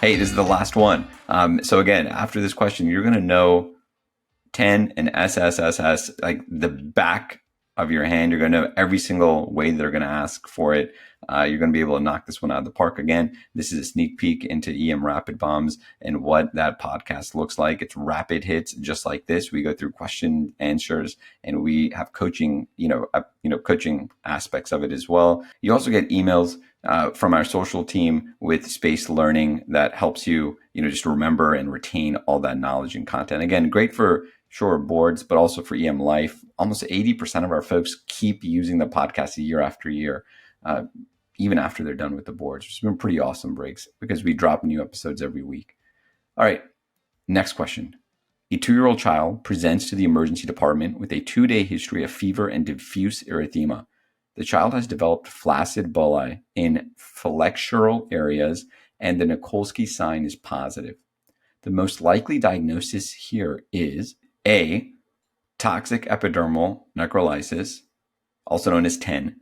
Hey, this is the last one. So again, after this question, you're going to know 10 and SSSS, like the back of your hand. You're going to know every single way they're going to ask for it. You're going to be able to knock this one out of the park. Again, this is a sneak peek into EM Rapid Bombs and what that podcast looks like. It's rapid hits just like this. We go through question answers and we have coaching, coaching aspects of it as well. You also get emails from our social team with spaced learning that helps you, just remember and retain all that knowledge and content. Again, great for sure boards, but also for EM Life. Almost 80% of our folks keep using the podcast year after year, even after they're done with the boards, which has been pretty awesome, breaks, because we drop new episodes every week. All right, next question. A 2-year-old child presents to the emergency department with a 2-day history of fever and diffuse erythema. The child has developed flaccid bullae in flexural areas, and the Nikolsky sign is positive. The most likely diagnosis here is A, toxic epidermal necrolysis, also known as TEN,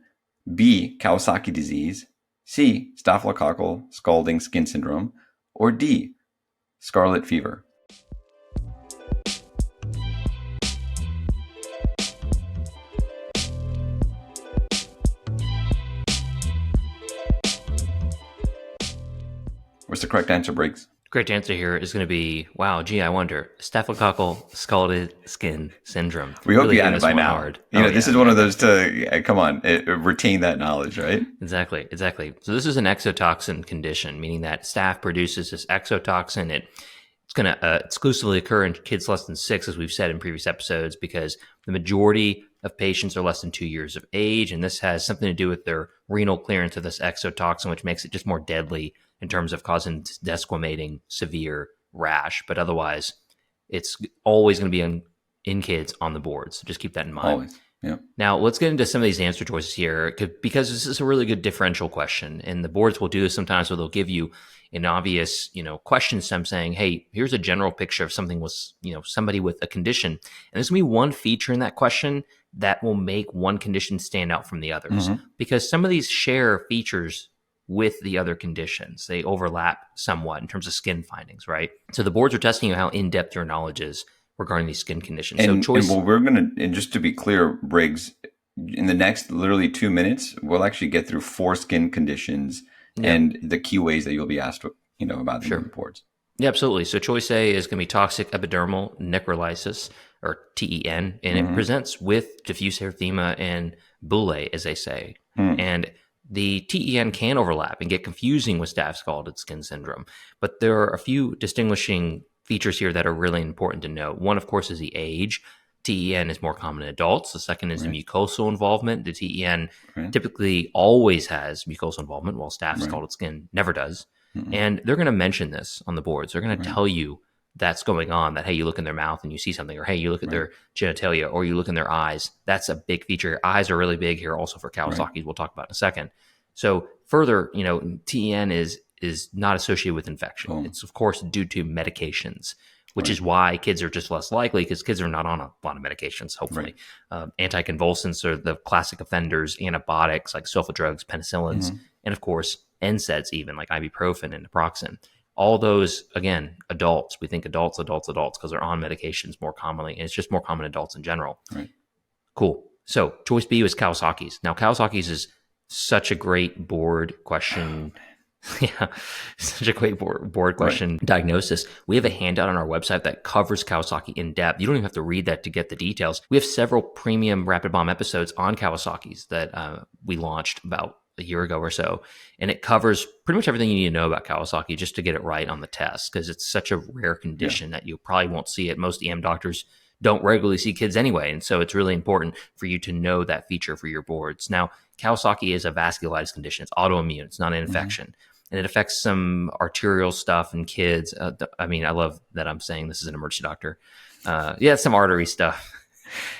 B, Kawasaki disease, C, staphylococcal scalding skin syndrome, or D, scarlet fever. What's the correct answer, Briggs? Correct answer here is going to be, wow, gee, I wonder, staphylococcal scalded skin syndrome. We hope you had it by now. Hard. This is one of those come on, retain that knowledge, right? Exactly. So this is an exotoxin condition, meaning that staph produces this exotoxin. It's going to exclusively occur in kids less than 6, as we've said in previous episodes, because the majority of patients are less than 2 years of age, and this has something to do with their renal clearance of this exotoxin, which makes it just more deadly in terms of causing desquamating severe rash. But otherwise, it's always going to be in kids on the boards. So just keep that in mind. Always. Yeah. Now, let's get into some of these answer choices here, because this is a really good differential question. And the boards will do this sometimes where they'll give you an obvious, question stem saying, hey, here's a general picture of something with, somebody with a condition. And there's going to be one feature in that question that will make one condition stand out from the others. Mm-hmm. Because some of these share features with the other conditions. They overlap somewhat in terms of skin findings, right? So the boards are testing you how in-depth your knowledge is regarding these skin conditions. And just to be clear, Briggs, in the next literally 2 minutes, we'll actually get through 4 skin conditions and the key ways that you'll be asked, about the boards. Yeah, absolutely. So choice A is going to be toxic epidermal necrolysis, or TEN, and it presents with diffuse erythema and bullae, as they say. And the TEN can overlap and get confusing with staph scalded skin syndrome, but there are a few distinguishing features here that are really important to note. One, of course, is the age. TEN is more common in adults. The second is the mucosal involvement. The TEN typically always has mucosal involvement, while staph scalded skin never does. And they're going to mention this on the boards. They're going to tell you that's going on, that, hey, you look in their mouth and you see something, or hey, you look at their genitalia, or you look in their eyes. That's a big feature. Eyes are really big here also for Kawasaki's. We'll talk about in a second. So further, TEN is not associated with infection. It's, of course, due to medications, which is why kids are just less likely, because kids are not on a lot of medications, hopefully. Anticonvulsants are the classic offenders, antibiotics like sulfa drugs, penicillins, and, of course, NSAIDs even, like ibuprofen and naproxen. All those, again, adults. We think adults, because they're on medications more commonly, and it's just more common in adults in general. Right. Cool. So choice B was Kawasaki's. Now, Kawasaki's is such a great board question. Such a great board question diagnosis. We have a handout on our website that covers Kawasaki in depth. You don't even have to read that to get the details. We have several premium Rapid Bomb episodes on Kawasaki's that we launched about a year ago or so. And it covers pretty much everything you need to know about Kawasaki just to get it right on the test, because it's such a rare condition that you probably won't see it. Most EM doctors don't regularly see kids anyway. And so it's really important for you to know that feature for your boards. Now, Kawasaki is a vasculitis condition. It's autoimmune. It's not an infection. And it affects some arterial stuff in kids. I love that I'm saying this is an emergency doctor. Some artery stuff.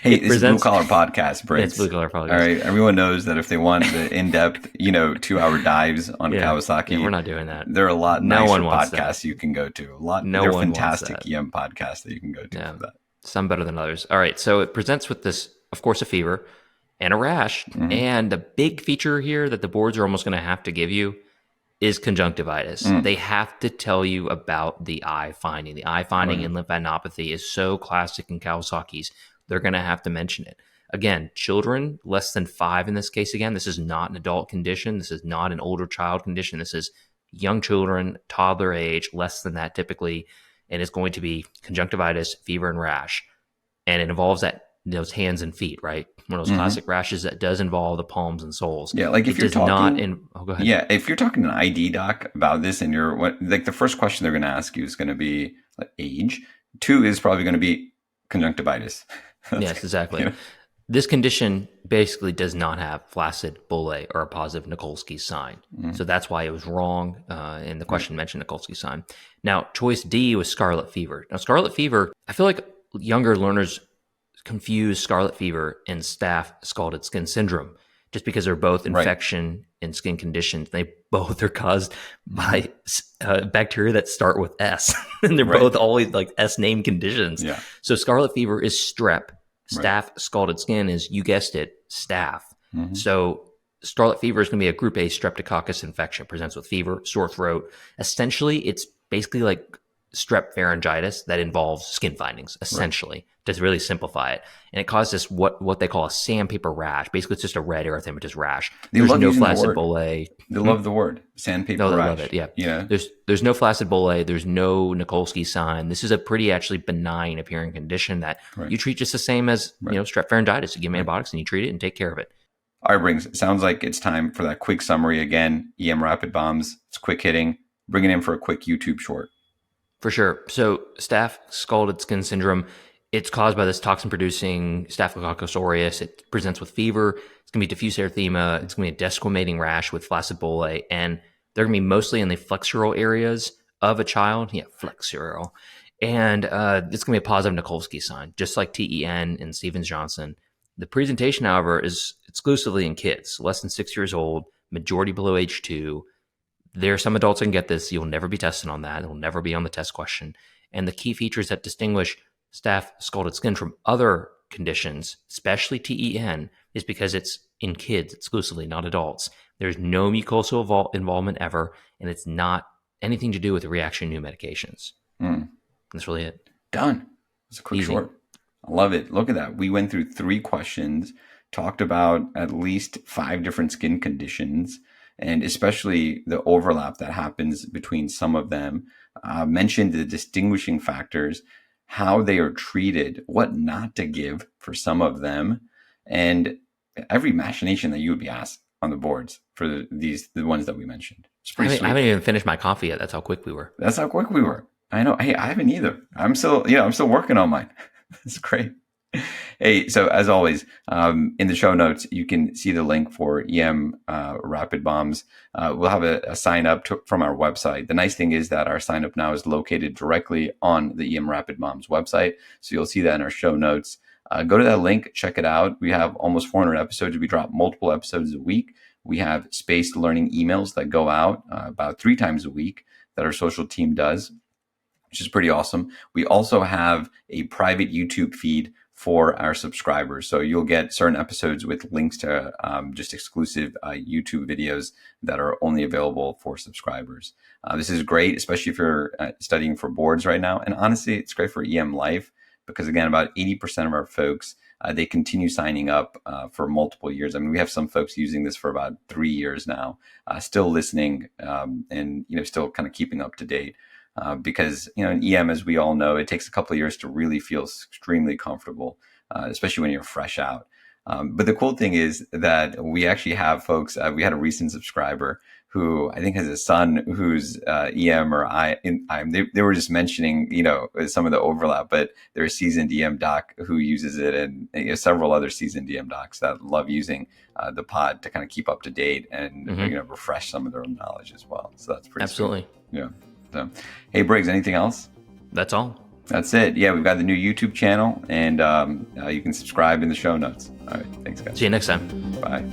Hey, it's Blue Collar Podcast, Briggs. It's Blue Collar Podcast. All right. Everyone knows that if they want the in-depth, 2-hour dives on Kawasaki. We're not doing that. There are a lot nicer podcasts you can go to. They're fantastic EM podcasts that you can go to for that. Some better than others. All right. So it presents with this, of course, a fever and a rash. And the big feature here that the boards are almost going to have to give you is conjunctivitis. They have to tell you about the eye finding. The eye finding in lymphadenopathy is so classic in Kawasaki's. They're going to have to mention it. Again, children less than 5 in this case. Again, this is not an adult condition. This is not an older child condition. This is young children, toddler age, less than that typically, and it's going to be conjunctivitis, fever, and rash. And it involves those hands and feet, right? One of those classic rashes that does involve the palms and soles. Yeah, like if you're talking, go ahead. Yeah, if you're talking to an ID doc about this, and like the first question they're going to ask you is going to be like age. 2 is probably going to be conjunctivitis. Yes, exactly. This condition basically does not have flaccid bullae or a positive Nikolsky sign. So that's why it was wrong. And the question mentioned Nikolsky sign. Now, choice D was scarlet fever. Now, scarlet fever, I feel like younger learners confuse scarlet fever and staph scalded skin syndrome just because they're both infection and skin conditions. They both are caused by bacteria that start with S. And they're both always like S name conditions. Yeah. So scarlet fever is strep. Staph scalded skin is, you guessed it, staph. So scarlet fever is going to be a group A streptococcus infection. Presents with fever, sore throat. Essentially, it's basically like strep pharyngitis that involves skin findings, essentially, to really simplify it. And it causes what they call a sandpaper rash. Basically, it's just a red erythematous rash. There's no flaccid bullae. They love the word sandpaper rash. They love it, yeah. There's no flaccid bullae. There's no Nikolsky sign. This is a pretty actually benign appearing condition that you treat just the same as strep pharyngitis. You give antibiotics and you treat it and take care of it. All right, Briggs, it sounds like it's time for that quick summary again. EM rapid bombs. It's quick hitting. Bring it in for a quick YouTube short. For sure. So staph scalded skin syndrome, it's caused by this toxin-producing Staphylococcus aureus. It presents with fever. It's going to be diffuse erythema. It's going to be a desquamating rash with flaccid bullae. And they're going to be mostly in the flexural areas of a child. Yeah, flexural. And it's going to be a positive Nikolsky sign, just like TEN and Stevens-Johnson. The presentation, however, is exclusively in kids, less than 6 years old, majority below age 2. There are some adults that can get this. You'll never be tested on that. It'll never be on the test question. And the key features that distinguish staph scalded skin from other conditions, especially TEN, is because it's in kids exclusively, not adults. There's no mucosal involvement ever, and it's not anything to do with the reaction to new medications. That's really it. Done. It's a quick short. I love it. Look at that. We went through 3 questions, talked about at least 5 different skin conditions, and especially the overlap that happens between some of them, mentioned the distinguishing factors, how they are treated, what not to give for some of them, and every machination that you would be asked on the boards for the ones that we mentioned. It's pretty sweet. I haven't even finished my coffee yet. That's how quick we were. That's how quick we were. I know. Hey, I haven't either. I'm still working on mine. It's great. Hey, so as always, in the show notes, you can see the link for EM Rapid Bombs. We'll have a sign up from our website. The nice thing is that our sign up now is located directly on the EM Rapid Bombs website. So you'll see that in our show notes. Go to that link, check it out. We have almost 400 episodes. We drop multiple episodes a week. We have spaced learning emails that go out about 3 times a week that our social team does, which is pretty awesome. We also have a private YouTube feed for our subscribers. So you'll get certain episodes with links to just exclusive YouTube videos that are only available for subscribers. This is great, especially if you're studying for boards right now. And honestly, it's great for EM Life because, again, about 80% of our folks, they continue signing up for multiple years. I mean, we have some folks using this for about 3 years now, still listening and, still kind of keeping up to date. Because, in EM, as we all know, it takes a couple of years to really feel extremely comfortable, especially when you're fresh out. But the cool thing is that we actually have folks, we had a recent subscriber who I think has a son who's EM or IM. They were just mentioning, some of the overlap, but they're a seasoned EM doc who uses it, and several other seasoned EM docs that love using the pod to kind of keep up to date and, refresh some of their own knowledge as well. So that's pretty Absolutely. Sweet. Yeah. So, hey, Briggs, anything else? That's all. That's it. Yeah, we've got the new YouTube channel, and you can subscribe in the show notes. All right. Thanks, guys. See you next time. Bye.